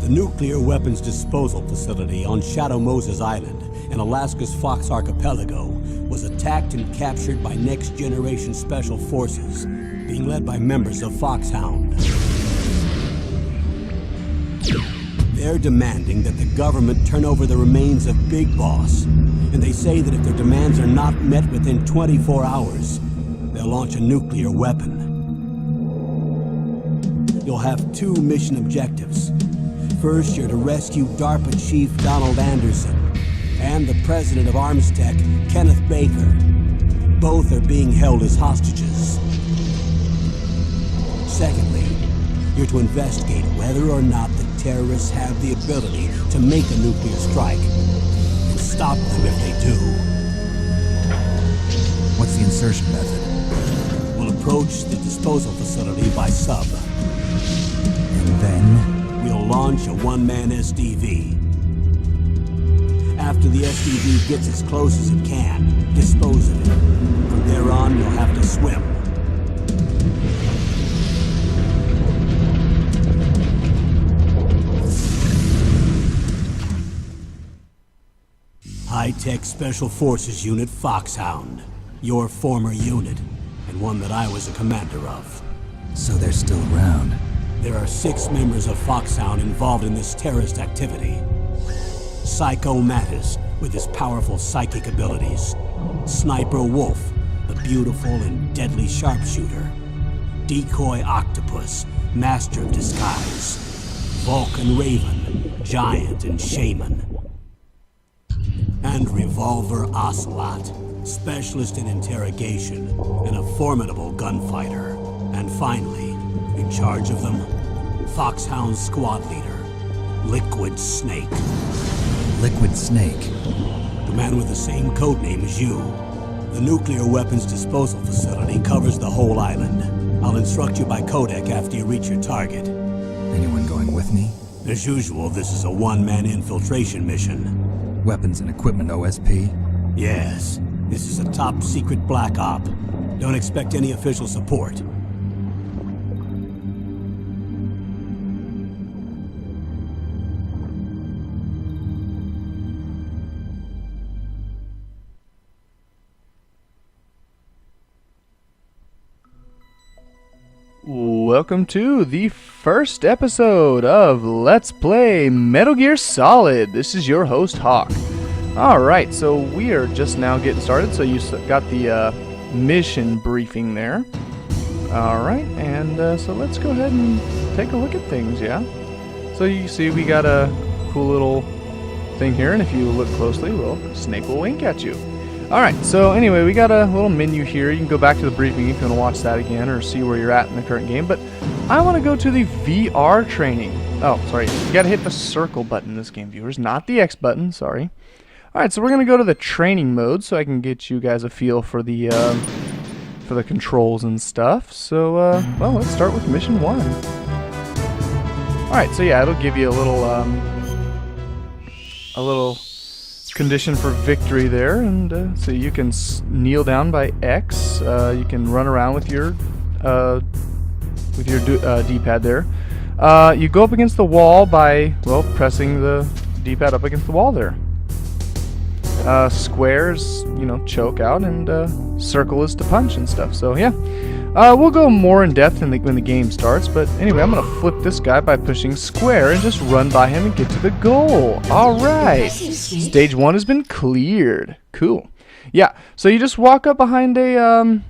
The nuclear weapons disposal facility on Shadow Moses Island in Alaska's Fox Archipelago was attacked and captured by next-generation special forces, being led by members of Foxhound. They're demanding that the government turn over the remains of Big Boss, and they say that if their demands are not met within 24 hours, they'll launch a nuclear weapon. You'll have two mission objectives. First, you're to rescue DARPA Chief Donald Anderson and the president of Armstech, Kenneth Baker. Both are being held as hostages. Secondly, you're to investigate whether or not the terrorists have the ability to make a nuclear strike and stop them if they do. What's the insertion method? We'll approach the disposal facility by sub. And then? We'll launch a one-man SDV. After the SDV gets as close as it can, dispose of it. From there on, you'll have to swim. High-Tech Special Forces Unit Foxhound. Your former unit, and one that I was a commander of. So they're still around. There are 6 members of Foxhound involved in this terrorist activity. Psycho Mattis, with his powerful psychic abilities. Sniper Wolf, the beautiful and deadly sharpshooter. Decoy Octopus, master of disguise. Vulcan Raven, giant and shaman. And Revolver Ocelot, specialist in interrogation and a formidable gunfighter. And finally, in charge of them, Foxhound squad leader, Liquid Snake. Liquid Snake? The man with the same codename as you. The nuclear weapons disposal facility covers the whole island. I'll instruct you by codec after you reach your target. Anyone going with me? As usual, this is a one-man infiltration mission. Weapons and equipment OSP? Yes. This is a top-secret black op. Don't expect any official support. Welcome to the first episode of Let's Play Metal Gear Solid. This is your host, Hawk. Alright, so we are just now getting started, so you got the mission briefing there. Alright, and so let's go ahead and take a look at things, yeah? So you see we got a cool little thing here, and if you look closely, well, Snake will wink at you. Alright, so anyway, we got a little menu here. You can go back to the briefing if you want to watch that again or see where you're at in the current game. But I want to go to the VR training. Oh, sorry. You got to hit the circle button in this game, viewers, not the X button. Sorry. Alright, so we're going to go to the training mode so I can get you guys a feel for the controls and stuff. So, well, let's start with mission 1. Alright, so yeah, it'll give you a little condition for victory there, and so you can kneel down by X. You can run around with your D-pad there. You go up against the wall by, well, pressing the D-pad up against the wall there. Squares, choke out, and circle is to punch and stuff. So yeah, we'll go more in depth when the game starts. But anyway, I'm gonna flip this guy by pushing square and just run by him and get to the goal. All right, stage 1 has been cleared. Cool. Yeah. So you just walk up behind a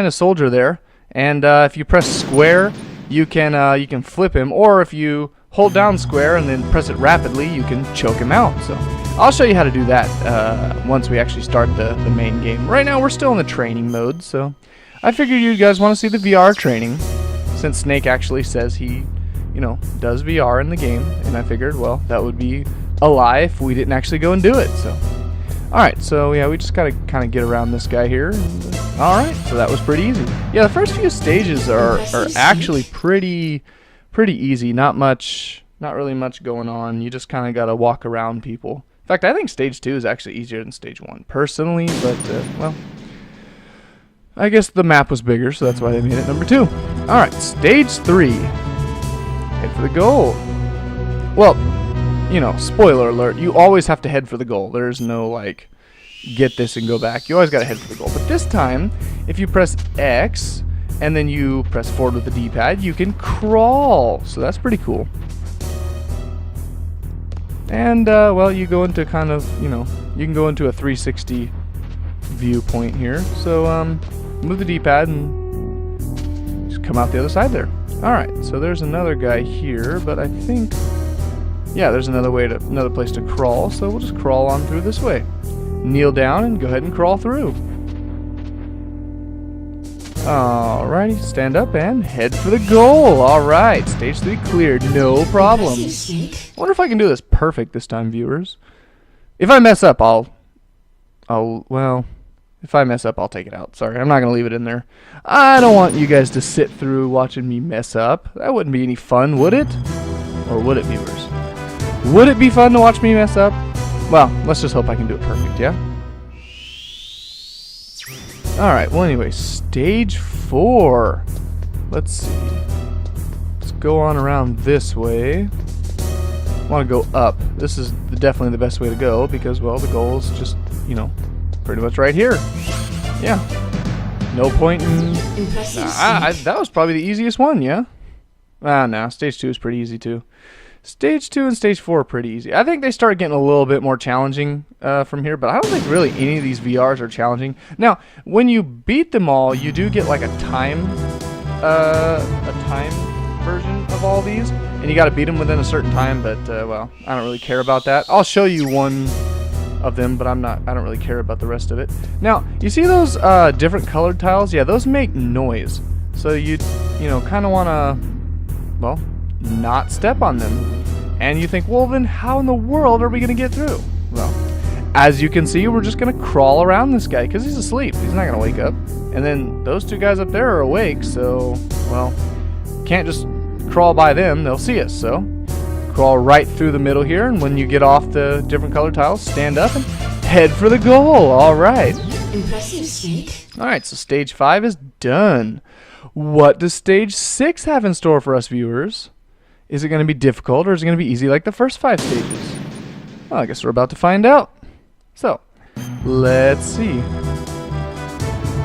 soldier there, and if you press square, you can flip him, or if you hold down square and then press it rapidly, you can choke him out. So I'll show you how to do that once we actually start the main game. Right now we're still in the training mode, so I figured you guys want to see the VR training, since Snake actually says he, does VR in the game, and I figured, well, that would be a lie if we didn't actually go and do it. So alright, so yeah, we just gotta kind of get around this guy here. Alright, so that was pretty easy. Yeah, the first few stages are actually pretty easy. Not really much going on. You just kind of gotta walk around people. In fact, I think stage 2 is actually easier than stage 1, personally, but, well, I guess the map was bigger, so that's why they made it number 2. Alright, stage 3. Head for the goal. Well, you know, spoiler alert, you always have to head for the goal. There's no, like, get this and go back. You always gotta head for the goal. But this time, if you press X and then you press forward with the D-pad, you can crawl. So that's pretty cool. And, well, you go into kind of, you know, you can go into a 360 viewpoint here. So, move the D-pad and just come out the other side there. Alright, so there's another guy here, but I think, yeah, there's another place to crawl, so we'll just crawl on through this way. Kneel down and go ahead and crawl through. Alrighty, stand up and head for the goal. Alright, stage 3 cleared, no problem. I wonder if I can do this perfect this time, viewers. If I mess up, well, if I mess up, I'll take it out. Sorry, I'm not going to leave it in there. I don't want you guys to sit through watching me mess up. That wouldn't be any fun, would it? Or would it, viewers? Would it be fun to watch me mess up? Well, let's just hope I can do it perfect, yeah? Alright, well anyway, stage 4. Let's see. Let's go on around this way. I want to go up. This is definitely the best way to go because, well, the goal is just, you know, pretty much right here. Yeah. No point in... that was probably the easiest one, yeah? No, stage 2 is pretty easy too. Stage 2 and stage 4 are pretty easy. I think they start getting a little bit more challenging from here, but I don't think really any of these VRs are challenging. Now, when you beat them all, you do get like a time version of all these, and you got to beat them within a certain time. But well, I don't really care about that. I'll show you one of them, but I don't really care about the rest of it. Now, you see those different colored tiles? Yeah, those make noise. So you know, kind of want to, well, not step on them. And you think, well, then how in the world are we going to get through? Well, as you can see, we're just going to crawl around this guy because he's asleep. He's not going to wake up. And then those two guys up there are awake, so, well, can't just crawl by them. They'll see us, so crawl right through the middle here, and when you get off the different color tiles, stand up and head for the goal. All right. Impressive, Snake. All right, so stage 5 is done. What does stage 6 have in store for us, viewers? Is it going to be difficult, or is it going to be easy like the first 5 stages? Well, I guess we're about to find out. So, let's see.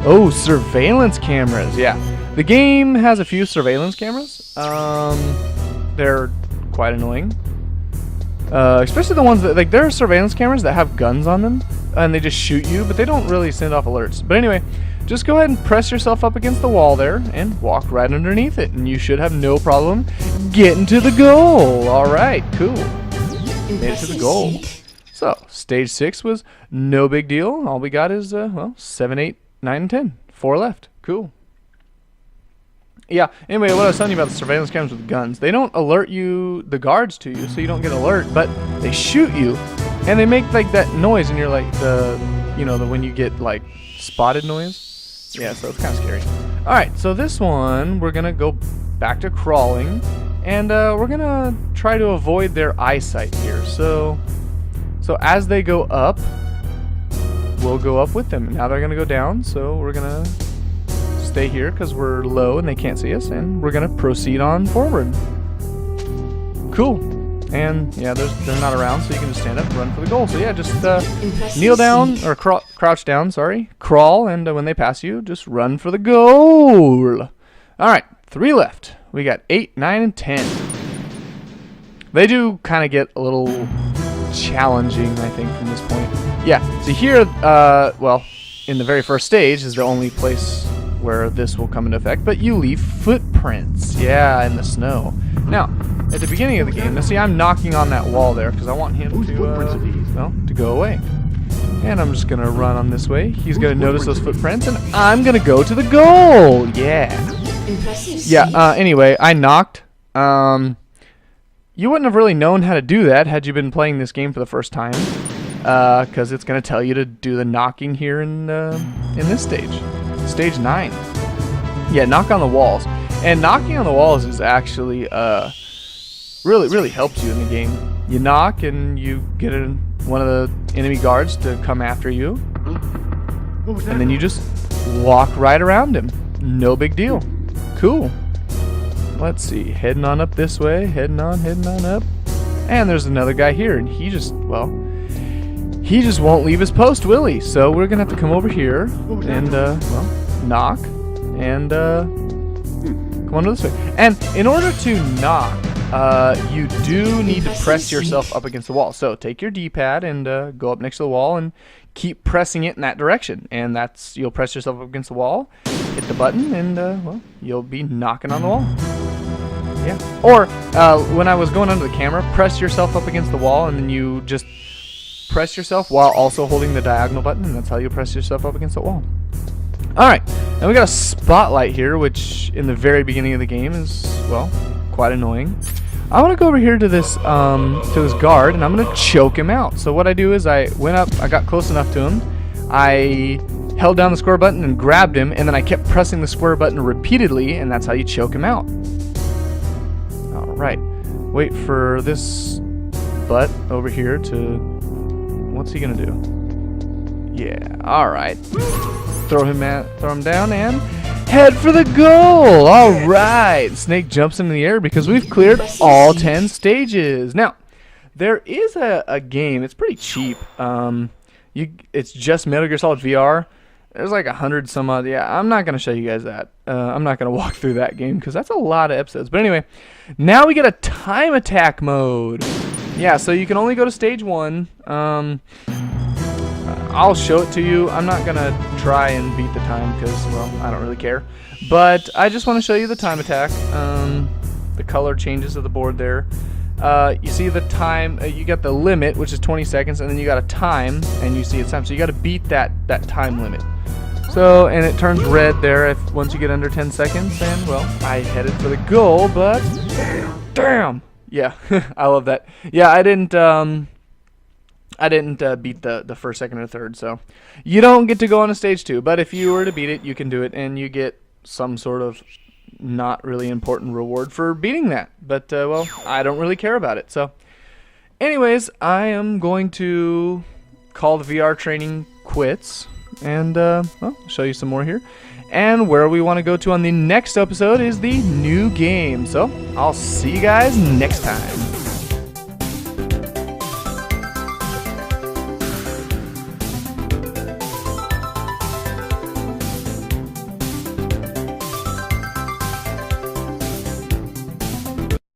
Oh, surveillance cameras. Yeah, the game has a few surveillance cameras. They're quite annoying. Especially the ones that, like, there are surveillance cameras that have guns on them, and they just shoot you, but they don't really send off alerts. But anyway, just go ahead and press yourself up against the wall there and walk right underneath it, and you should have no problem getting to the goal. All right, cool. Made it to the goal. So, stage 6 was no big deal. All we got is, well, 7, 8, 9, and 10. 4 left. Cool. Yeah, anyway, what I was telling you about the surveillance cameras with guns, they don't alert you, the guards to you, so you don't get an alert, but they shoot you, and they make, like, that noise, and you're like, you know, when you get, like, spotted noise. Yeah, so it's kind of scary. Alright, so this one, we're going to go back to crawling, and we're going to try to avoid their eyesight here. So as they go up, we'll go up with them. Now they're going to go down, so we're going to stay here because we're low and they can't see us, and we're going to proceed on forward. Cool. And yeah, they're not around, so you can just stand up and run for the goal. So yeah, just kneel down, or crouch down, sorry, crawl, and when they pass you, just run for the goal. Alright, 3 left. We got 8, 9, and 10. They do kind of get a little challenging, I think, from this point. Yeah, so here, well, in the very first stage is the only place where this will come into effect, but you leave footprints, yeah, in the snow. Now, at the beginning of the game, now see, I'm knocking on that wall there because I want him to, well, to go away. And I'm just gonna run on this way. He's gonna notice those footprints, and I'm gonna go to the goal. Yeah. Yeah. Anyway, I knocked. You wouldn't have really known how to do that had you been playing this game for the first time, because it's gonna tell you to do the knocking here in this stage. Stage 9. Yeah, knock on the walls. And knocking on the walls is actually really helps you in the game. You knock and you get one of the enemy guards to come after you, and then you just walk right around him. No big deal. Cool. Let's see. Heading on up this way. Heading on up. And there's another guy here, and he just won't leave his post, will he? So we're gonna have to come over here and knock and come on this way. And in order to knock, you do need to press yourself up against the wall. So take your D-pad and go up next to the wall and keep pressing it in that direction. And you'll press yourself up against the wall, hit the button, and you'll be knocking on the wall. Yeah. Or when I was going under the camera, press yourself up against the wall, and then you just press yourself while also holding the diagonal button, and that's how you press yourself up against the wall. Alright, now we got a spotlight here, which in the very beginning of the game is, well, quite annoying. I want to go over here to this guard, and I'm going to choke him out. So what I do is I went up, I got close enough to him, I held down the square button and grabbed him, and then I kept pressing the square button repeatedly, and that's how you choke him out. Alright, wait for this butt over here to... What's he gonna do? Yeah, alright. Throw him down and head for the goal! Alright! Snake jumps into the air because we've cleared all 10 stages. Now, there is a game, it's pretty cheap. It's just Metal Gear Solid VR. There's like 100 some odd. Yeah, I'm not going to show you guys that. I'm not going to walk through that game because that's a lot of episodes. But anyway, now we get a time attack mode. Yeah, so you can only go to stage 1. I'll show it to you. I'm not going to try and beat the time because, well, I don't really care. But I just want to show you the time attack. The color changes of the board there. You see the time, you got the limit, which is 20 seconds, and then you got a time, and you see it's time. So you got to beat that time limit. So, and it turns red there once you get under 10 seconds, and, well, I headed for the goal, but, damn! Yeah, I love that. Yeah, I didn't beat the first, second, or third, so you don't get to go on to stage 2, but if you were to beat it, you can do it, and you get some sort of not really important reward for beating that, but well, I don't really care about it. So anyways, I am going to call the VR training quits and well, show you some more here, and where we want to go to on the next episode is the new game. So I'll see you guys next time.